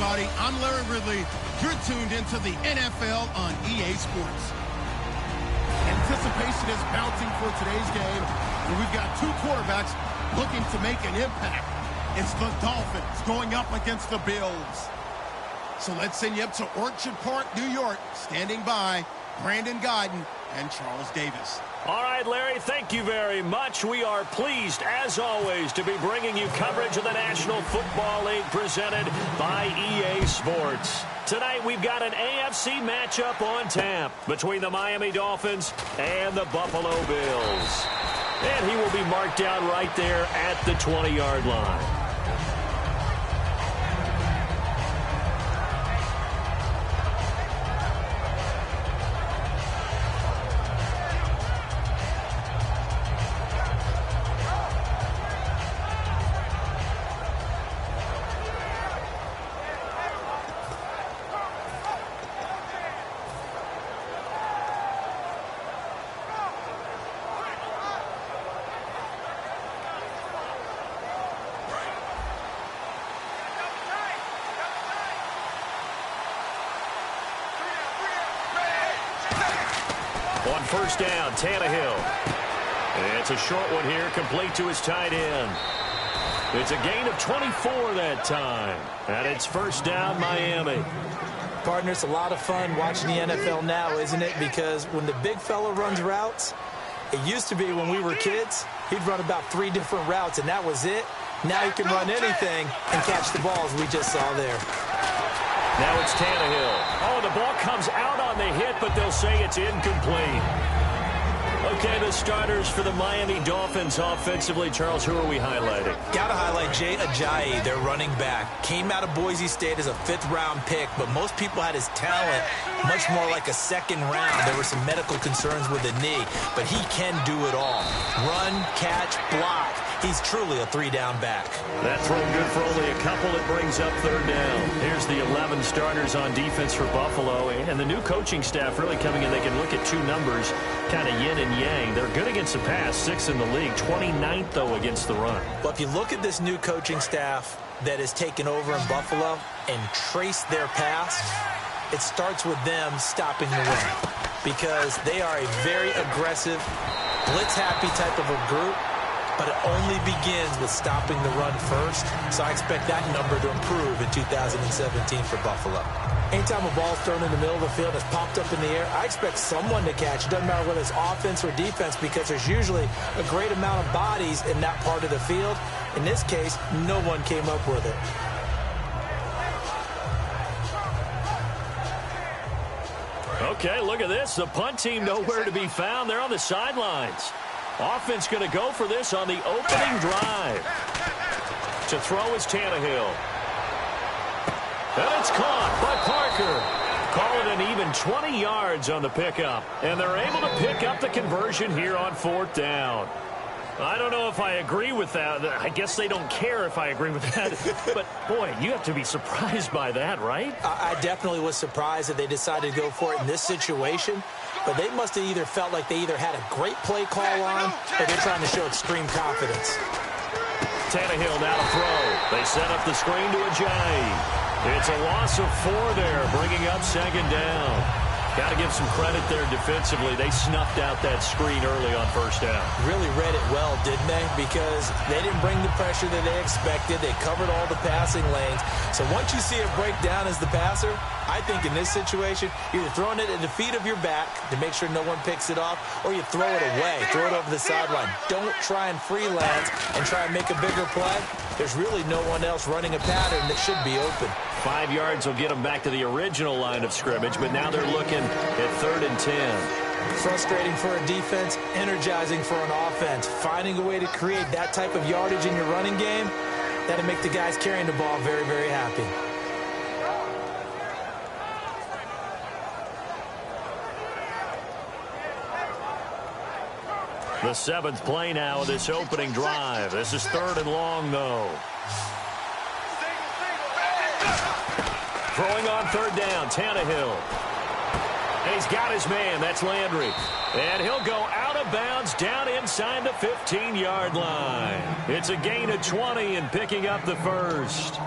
everybody. I'm Larry Ridley. You're tuned into the NFL on EA Sports. Anticipation is mounting for today's game, and we've got two quarterbacks looking to make an impact. It's the Dolphins going up against the Bills. So let's send you up to Orchard Park, New York. Standing by, Brandon Guyton and Charles Davis. All right, Larry, thank you very much. We are pleased, as always, to be bringing you coverage of the National Football League presented by EA Sports. Tonight, we've got an AFC matchup on tap between the Miami Dolphins and the Buffalo Bills. And he will be marked down right there at the 20-yard line. On first down, Tannehill. It's a short one here, complete to his tight end. It's a gain of 24 that time. And it's first down, Miami. Partner, it's a lot of fun watching the NFL now, isn't it? Because when the big fella runs routes, it used to be when we were kids, he'd run about 3 different routes, and that was it. Now he can run anything and catch the balls we just saw there. Now it's Tannehill. Oh, the ball comes out on the hit, but they'll say it's incomplete. Okay, the starters for the Miami Dolphins offensively. Charles, who are we highlighting? Got to highlight jaycazzz, their running back. Came out of Boise State as a 5th-round pick, but most people had his talent much more like a 2nd round. There were some medical concerns with the knee, but he can do it all. Run, catch, block. He's truly a 3-down back. That throw good for only a couple. It brings up 3rd down. Here's the 11 starters on defense for Buffalo. And the new coaching staff really coming in. They can look at 2 numbers, kind of yin and yang. They're good against the pass, 6th in the league, 29th, though, against the run. Well, if you look at this new coaching staff that has taken over in Buffalo and trace their past, it starts with them stopping the run because they are a very aggressive, blitz-happy type of a group. But it only begins with stopping the run first. So I expect that number to improve in 2017 for Buffalo. Anytime a ball's thrown in the middle of the field and it's popped up in the air, I expect someone to catch. It doesn't matter whether it's offense or defense because there's usually a great amount of bodies in that part of the field. In this case, no one came up with it. Okay, look at this. The punt team nowhere to be found. They're on the sidelines. Offense going to go for this on the opening drive. To throw is Tannehill. And it's caught by Parker. Call it an even 20 yards on the pickup. And they're able to pick up the conversion here on 4th down. I don't know if I agree with that. I guess they don't care if I agree with that. But, boy, you have to be surprised by that, right? I definitely was surprised that they decided to go for it in this situation. But they must have either felt like they either had a great play call on or they're trying to show extreme confidence. Tannehill now to throw. They set up the screen to Ajayi. It's a loss of 4 there, bringing up 2nd down. Got to give some credit there defensively. They snuffed out that screen early on 1st down. Really read it well, didn't they? Because they didn't bring the pressure that they expected. They covered all the passing lanes. So once you see it break down as the passer, I think in this situation, you're either throwing it at the feet of your back to make sure no one picks it off, or you throw it away, throw it over the sideline. Don't try and freelance and try and make a bigger play. There's really no one else running a pattern that should be open. 5 yards will get them back to the original line of scrimmage, but now they're looking at 3rd and 10. Frustrating for a defense, energizing for an offense. Finding a way to create that type of yardage in your running game, that'll make the guys carrying the ball very, very happy. The 7th play now of this opening drive. This is 3rd and long, though. Throwing on 3rd down, Tannehill. And he's got his man. That's Landry. And he'll go out of bounds down inside the 15-yard line. It's a gain of 20 and picking up the 1st.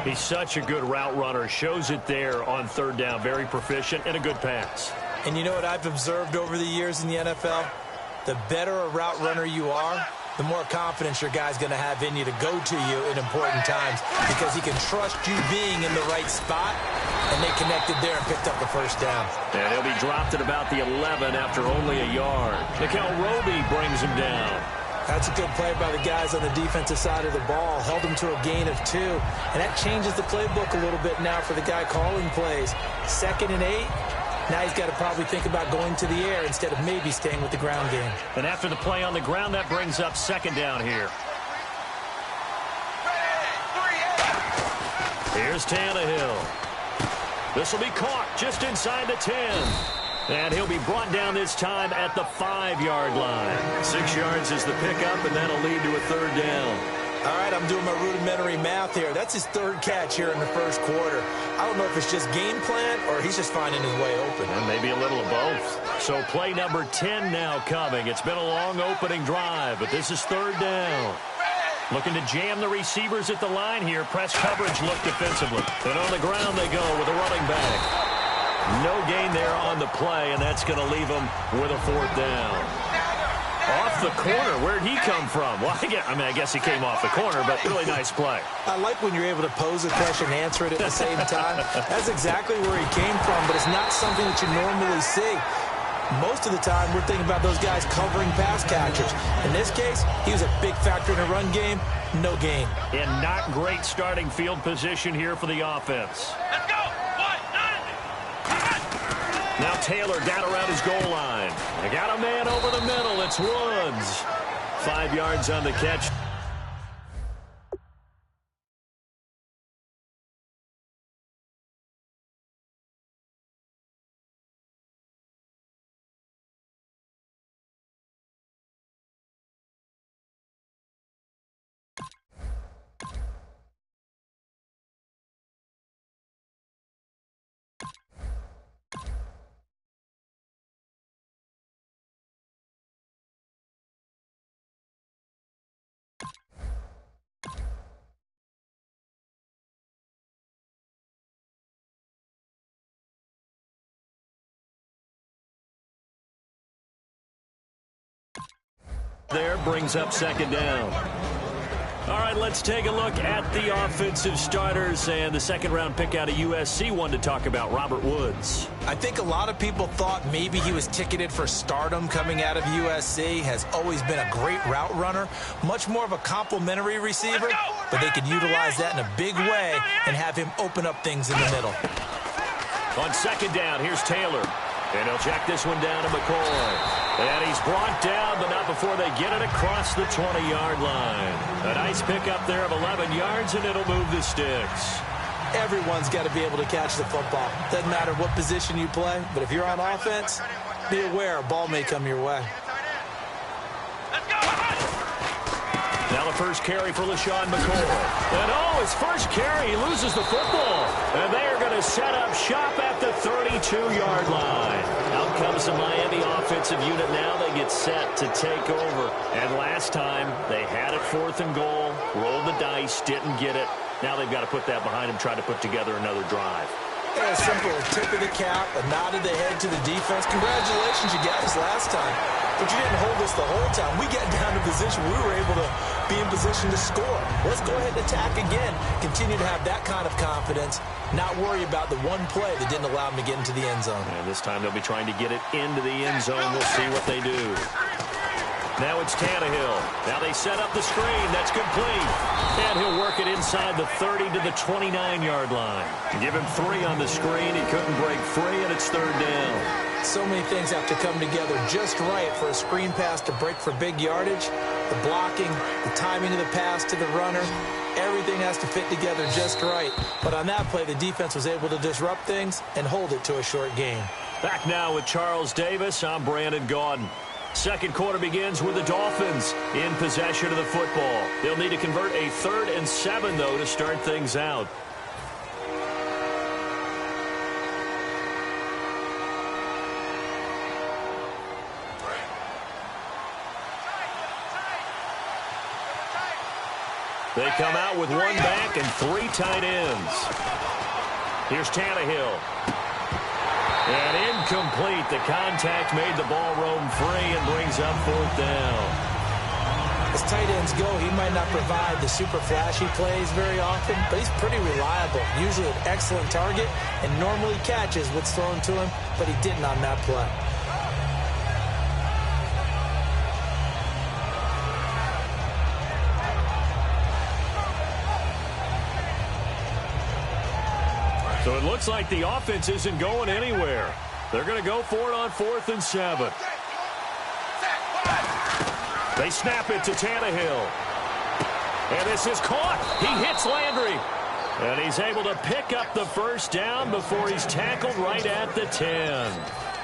He's such a good route runner. Shows it there on third down. Very proficient and a good pass. And you know what I've observed over the years in the NFL? The better a route runner you are, the more confidence your guy's going to have in you to go to you in important times because he can trust you being in the right spot, and they connected there and picked up the first down. And he'll be dropped at about the 11 after only a yard. Nickel Roby brings him down. That's a good play by the guys on the defensive side of the ball. Held him to a gain of 2. And that changes the playbook a little bit now for the guy calling plays. 2nd and 8. Now he's got to probably think about going to the air instead of maybe staying with the ground game. And after the play on the ground, that brings up 2nd down here. Here's Tannehill. This will be caught just inside the 10. And he'll be brought down this time at the 5-yard line. 6 yards is the pickup, and that'll lead to a 3rd down. All right, I'm doing my rudimentary math here. That's his 3rd catch here in the first quarter. I don't know if it's just game plan or he's just finding his way open. And maybe a little of both. So play number 10 now coming. It's been a long opening drive, but this is 3rd down. Looking to jam the receivers at the line here. Press coverage look defensively. And on the ground they go with a running back. No gain there on the play, and that's going to leave him with a 4th down. Off the corner. Where'd he come from? Well, I guess he came off the corner, but really nice play. I like when you're able to pose a question and answer it at the same time. That's exactly where he came from, but it's not something that you normally see. Most of the time, we're thinking about those guys covering pass catchers. In this case, he was a big factor in the run game. No gain. And not great starting field position here for the offense. Let's go! Now Taylor down around his goal line. They got a man over the middle. It's Woods. 5 yards on the catch. There brings up 2nd down. All right, let's take a look at the offensive starters and the 2nd-round pick out of USC. One to talk about, Robert Woods. I think a lot of people thought maybe he was ticketed for stardom coming out of USC. Has always been a great route runner, much more of a complimentary receiver, but they could utilize that in a big way and have him open up things in the middle. On 2nd down, here's Taylor. And he'll check this one down to McCoy. And he's brought down, but not before they get it across the 20-yard line. A nice pickup there of 11 yards, and it'll move the sticks. Everyone's got to be able to catch the football. Doesn't matter what position you play, but if you're on offense, be aware a ball may come your way. Now the first carry for LaShawn McCoy. And his first carry, he loses the football. And they are going to set up shop at the 32-yard line. Out comes the Miami offensive unit now. They get set to take over. And last time, they had it 4th and goal, rolled the dice, didn't get it. Now they've got to put that behind them, try to put together another drive. A simple tip of the cap, a nod of the head to the defense. Congratulations, you got us last time. But you didn't hold us the whole time. We got down to position. We were able to be in position to score. Let's go ahead and attack again. Continue to have that kind of confidence. Not worry about the one play that didn't allow them to get into the end zone. And this time they'll be trying to get it into the end zone. We'll see what they do. Now it's Tannehill. Now they set up the screen. That's complete. And he'll work it inside the 30 to the 29-yard line. Give him 3 on the screen. He couldn't break free, and it's 3rd down. So many things have to come together just right for a screen pass to break for big yardage. The blocking, the timing of the pass to the runner, everything has to fit together just right. But on that play, the defense was able to disrupt things and hold it to a short gain. Back now with Charles Davis. I'm Brandon Gaudin. Second quarter begins with the Dolphins in possession of the football. They'll need to convert a 3rd and 7, though, to start things out. They come out with one back and 3 tight ends. Here's Tannehill. And incomplete. The contact made the ball roam free and brings up 4th down. As tight ends go, he might not provide the super flashy plays very often, but he's pretty reliable. Usually an excellent target and normally catches what's thrown to him, but he didn't on that play. So it looks like the offense isn't going anywhere. They're going to go for it on 4th and 7. They snap it to Tannehill. And this is caught. He hits Landry. And he's able to pick up the 1st down before he's tackled right at the 10.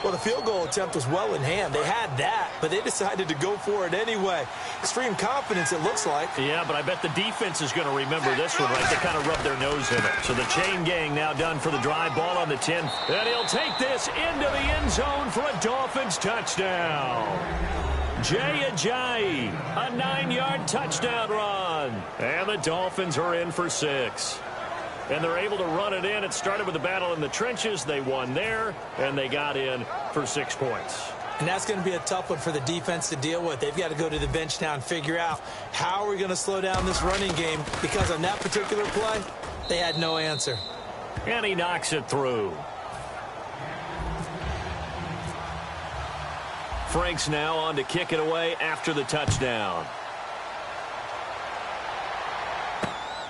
Well, the field goal attempt was well in hand. They had that, but they decided to go for it anyway. Extreme confidence, it looks like. Yeah, but I bet the defense is going to remember this one, right? They kind of rubbed their nose in it. So the chain gang now done for the drive, ball on the 10. And he'll take this into the end zone for a Dolphins touchdown. Jay Ajayi, a 9-yard touchdown run. And the Dolphins are in for 6. And they're able to run it in. It started with a battle in the trenches. They won there, and they got in for 6 points. And that's going to be a tough one for the defense to deal with. They've got to go to the bench now and figure out how are we going to slow down this running game, because on that particular play, they had no answer. And he knocks it through. Frank's now on to kick it away after the touchdown.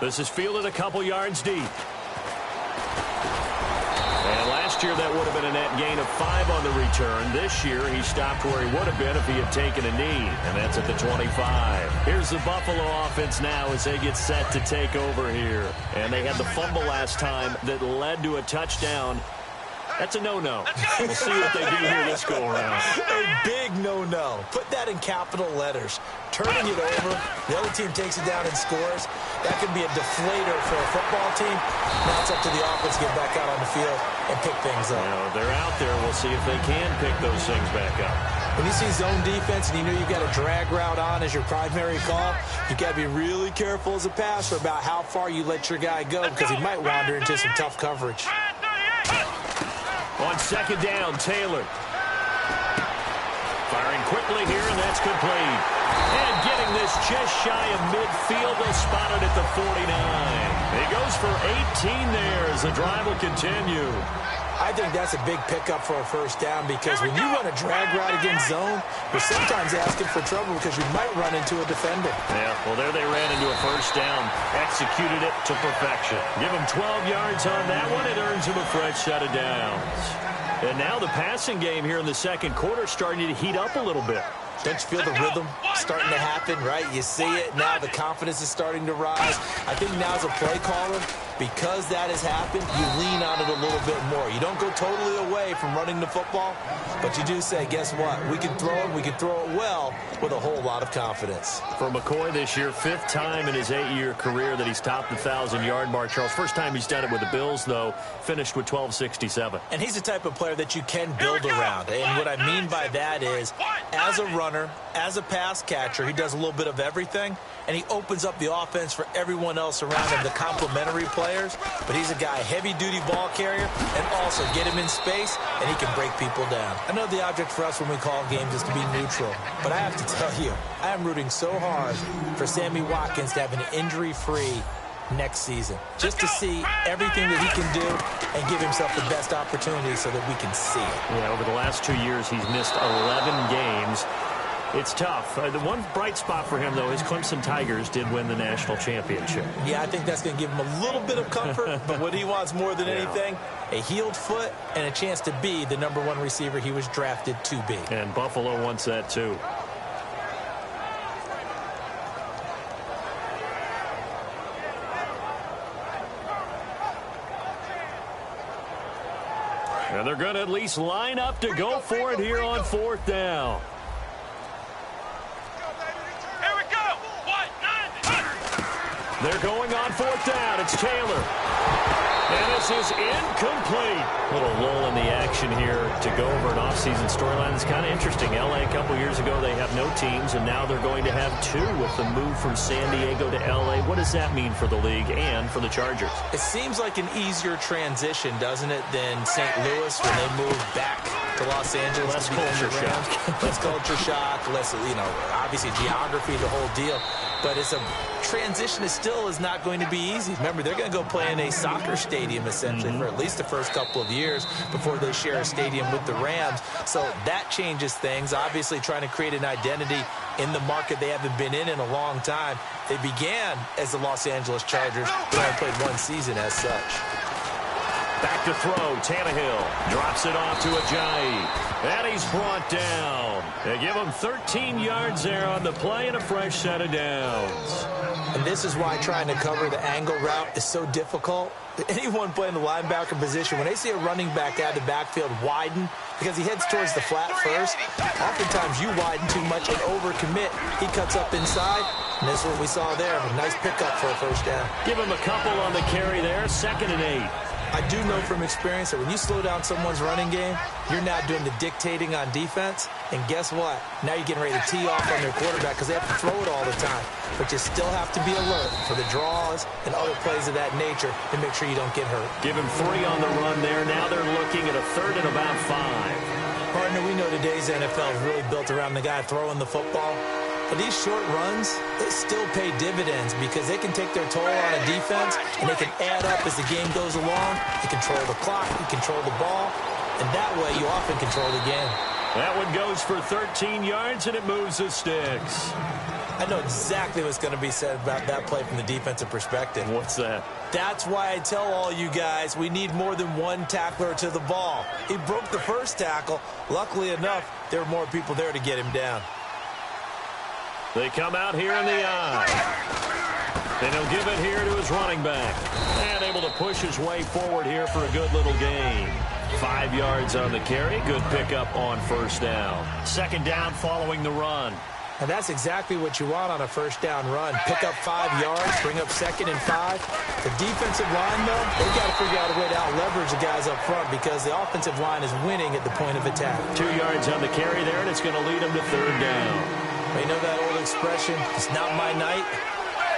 This is fielded a couple yards deep. And last year that would have been a net gain of 5 on the return. This year he stopped where he would have been if he had taken a knee, and that's at the 25. Here's the Buffalo offense now as they get set to take over here. And they had the fumble last time that led to a touchdown. That's a no-no. We'll see what they do here this go-around. A big no-no. Put that in capital letters. Turning it over, the other team takes it down and scores. That could be a deflator for a football team. Now it's up to the offense to get back out on the field and pick things up. You know, they're out there. We'll see if they can pick those things back up. When you see zone defense and you know you've got a drag route on as your primary call, you've got to be really careful as a passer about how far you let your guy go, because he might wander into some tough coverage. On 2nd down, Taylor. Firing quickly here, and that's complete. And getting this just shy of midfield, they'll spot it at the 49. He goes for 18 there as the drive will continue. I think that's a big pickup for a 1st down, because when you run a drag route against zone, you're sometimes asking for trouble because you might run into a defender. Yeah, well, there they ran into a 1st down. Executed it to perfection. Give him 12 yards on that one. It earns him a fresh set of downs. And now the passing game here in the 2nd quarter starting to heat up a little bit. Don't you feel the rhythm starting to happen, right? You see it. Now the confidence is starting to rise. I think now as a play caller, because that has happened, you lean on it a little bit more. You don't go totally away from running the football, but you do say, guess what? We can throw it. We can throw it well with a whole lot of confidence. For McCoy this year, 5th time in his 8-year career that he's topped the 1,000-yard mark. Charles, first time he's done it with the Bills, though, finished with 1267. And he's the type of player that you can build around. And what I mean by that is, as a runner, as a pass catcher, he does a little bit of everything, and he opens up the offense for everyone else around him, the complementary players. But he's a guy, heavy-duty ball carrier, and also get him in space, and he can break people down. I know the object for us when we call games is to be neutral, but I have to tell you, I am rooting so hard for Sammy Watkins to have an injury-free next season, just to see everything that he can do and give himself the best opportunity so that we can see it. Yeah, over the last 2 years, he's missed 11 games. It's tough. The one bright spot for him, though, is Clemson Tigers did win the national championship. Yeah, I think that's going to give him a little bit of comfort, but what he wants more than anything, a healed foot and a chance to be the #1 receiver he was drafted to be. And Buffalo wants that, too. And they're going to at least line up to go for it here on 4th down. They're going on fourth down. It's Taylor. And this is incomplete. A little lull in the action here to go over an offseason storyline. It's kind of interesting. L.A. a couple years ago, they have no teams, and now they're going to have two with the move from San Diego to L.A. What does that mean for the league and for the Chargers? It seems like an easier transition, doesn't it, than St. Louis when they moved back to Los Angeles. Less culture shock. Less culture shock, less, obviously geography, the whole deal. But it's a transition that still is not going to be easy. Remember, they're going to go play in a soccer stadium, essentially, for at least the first couple of years before they share a stadium with the Rams. So that changes things. Obviously, trying to create an identity in the market they haven't been in a long time. They began as the Los Angeles Chargers, but only played one season as such. Back to throw. Tannehill drops it off to Ajayi. And he's brought down. They give him 13 yards there on the play and a fresh set of downs. And this is why trying to cover the angle route is so difficult. Anyone playing the linebacker position, when they see a running back out of the backfield widen, because he heads towards the flat first, oftentimes you widen too much and overcommit. He cuts up inside, and this is what we saw there. A nice pickup for a first down. Give him a couple on the carry there, 2nd and 8. I do know from experience that when you slow down someone's running game, you're now doing the dictating on defense. And guess what? Now you're getting ready to tee off on their quarterback because they have to throw it all the time. But you still have to be alert for the draws and other plays of that nature to make sure you don't get hurt. Give him 3 on the run there. Now they're looking at a 3rd and about 5. Partner, we know today's NFL is really built around the guy throwing the football. But these short runs, they still pay dividends because they can take their toll on a defense and they can add up as the game goes along. You control the clock, you control the ball, and that way you often control the game. That one goes for 13 yards, and it moves the sticks. I know exactly what's going to be said about that play from the defensive perspective. What's that? That's why I tell all you guys we need more than one tackler to the ball. He broke the first tackle. Luckily enough, there were more people there to get him down. They come out here in the eye. Then he'll give it here to his running back. And able to push his way forward here for a good little gain. 5 yards on the carry. Good pickup on first down. 2nd down following the run. And that's exactly what you want on a first down run. Pick up 5 yards, bring up 2nd and 5. The defensive line, though, they've got to figure out a way to out-leverage the guys up front because the offensive line is winning at the point of attack. 2 yards on the carry there, and it's going to lead them to 3rd down. You know that old expression, it's not my night?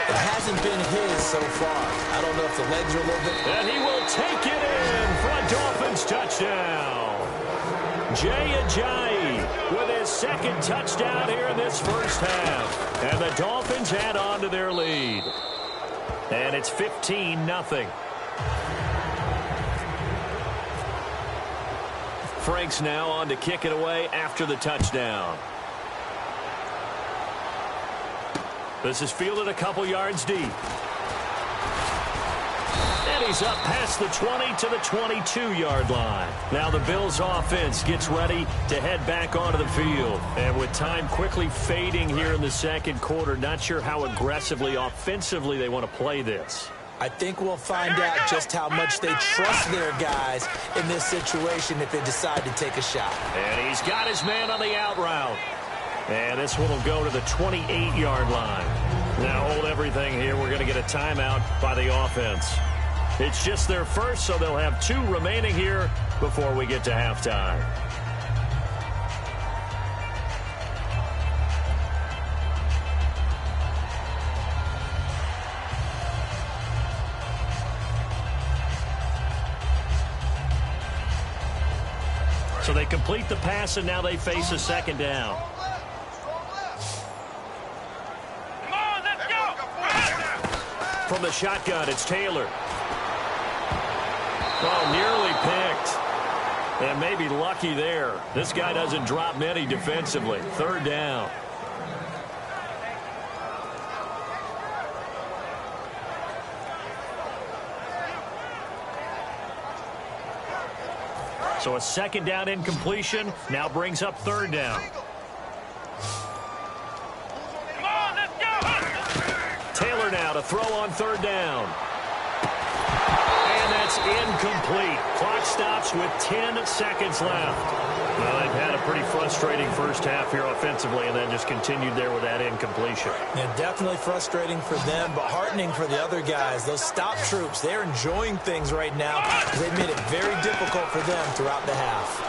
It hasn't been his so far. I don't know if the legs are a little bit... And he will take it in for a Dolphins touchdown. Jay Ajayi with his 2nd touchdown here in this first half. And the Dolphins add on to their lead. And it's 15-0. Franks now on to kick it away after the touchdown. This is fielded a couple yards deep. And he's up past the 20 to the 22-yard line. Now the Bills offense gets ready to head back onto the field. And with time quickly fading here in the 2nd quarter, not sure how aggressively, offensively they want to play this. I think we'll find out just how much they trust their guys in this situation if they decide to take a shot. And he's got his man on the out route. And this one will go to the 28-yard line. Now hold everything here. We're going to get a timeout by the offense. It's just their first, so they'll have 2 remaining here before we get to halftime. So they complete the pass, and now they face a 2nd down. From the shotgun, it's Taylor. Oh, nearly picked. And maybe lucky there. This guy doesn't drop many defensively. 3rd down. So a 2nd down incompletion now brings up 3rd down. Taylor now to throw on 3rd down. And that's It's incomplete. Clock stops with 10 seconds left. Well, they've had a pretty frustrating first half here offensively and then just continued there with that incompletion. Yeah, definitely frustrating for them, but heartening for the other guys. Those stop troops, they're enjoying things right now because they've made it very difficult for them throughout the half.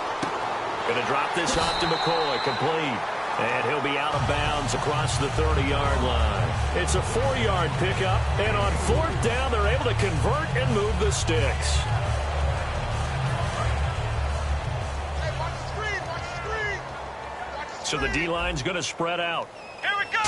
Going to drop this off to McCoy, complete. And he'll be out of bounds across the 30-yard line. It's a 4-yard pickup, and on 4th down, they're able to convert and move the sticks. So the D-line's going to spread out. Here we go!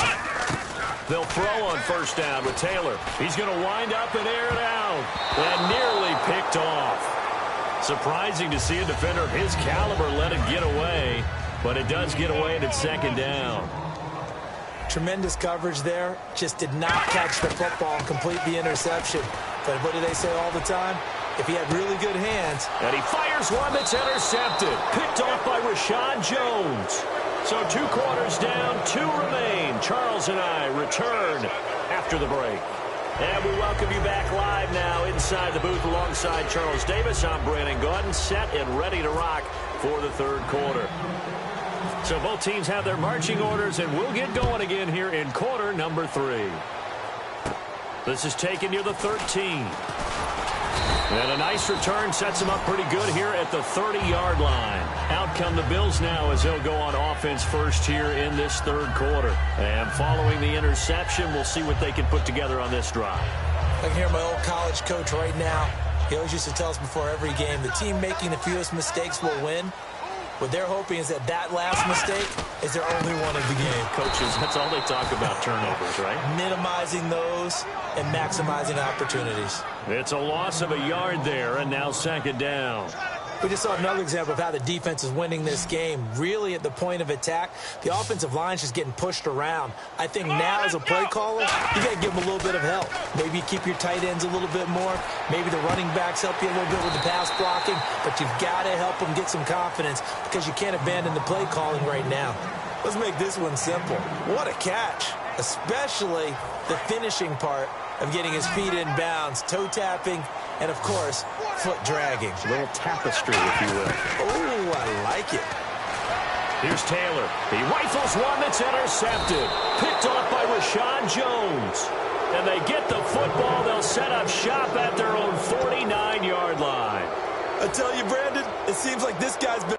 They'll throw on 1st down with Taylor. He's going to wind up and air it out. And nearly picked off. Surprising to see a defender of his caliber let it get away. But it does get away and it's 2nd down. Tremendous coverage there. Just did not catch the football and complete the interception. But what do they say all the time? If he had really good hands. And he fires one that's intercepted. Picked off by Rashad Jones. So 2 quarters down, 2 remain. Charles and I return after the break. And we welcome you back live now inside the booth alongside Charles Davis. I'm Brandon Gordon, set and ready to rock for the 3rd quarter. So both teams have their marching orders, and we'll get going again here in quarter number 3. This is taken near the 13. And a nice return sets them up pretty good here at the 30-yard line. Out come the Bills now as they'll go on offense first here in this 3rd quarter. And following the interception, we'll see what they can put together on this drive. I can hear my old college coach right now. He always used to tell us before every game, the team making the fewest mistakes will win. What they're hoping is that last mistake is their only one of the game. Coaches, that's all they talk about, turnovers, right? Minimizing those and maximizing opportunities. It's a loss of a yard there, and now 2nd down. We just saw another example of how the defense is winning this game. Really at the point of attack, the offensive line's just getting pushed around. I think now as a play caller, you got to give them a little bit of help. Maybe you keep your tight ends a little bit more. Maybe the running backs help you a little bit with the pass blocking. But you've got to help them get some confidence because you can't abandon the play calling right now. Let's make this one simple. What a catch, especially the finishing part of getting his feet in bounds, toe tapping, and, of course, foot dragging. A little tapestry, if you will. Oh, I like it. Here's Taylor. He rifles one that's intercepted. Picked off by Rashad Jones. And they get the football. They'll set up shop at their own 49-yard line. I tell you, Brandon, it seems like this guy's been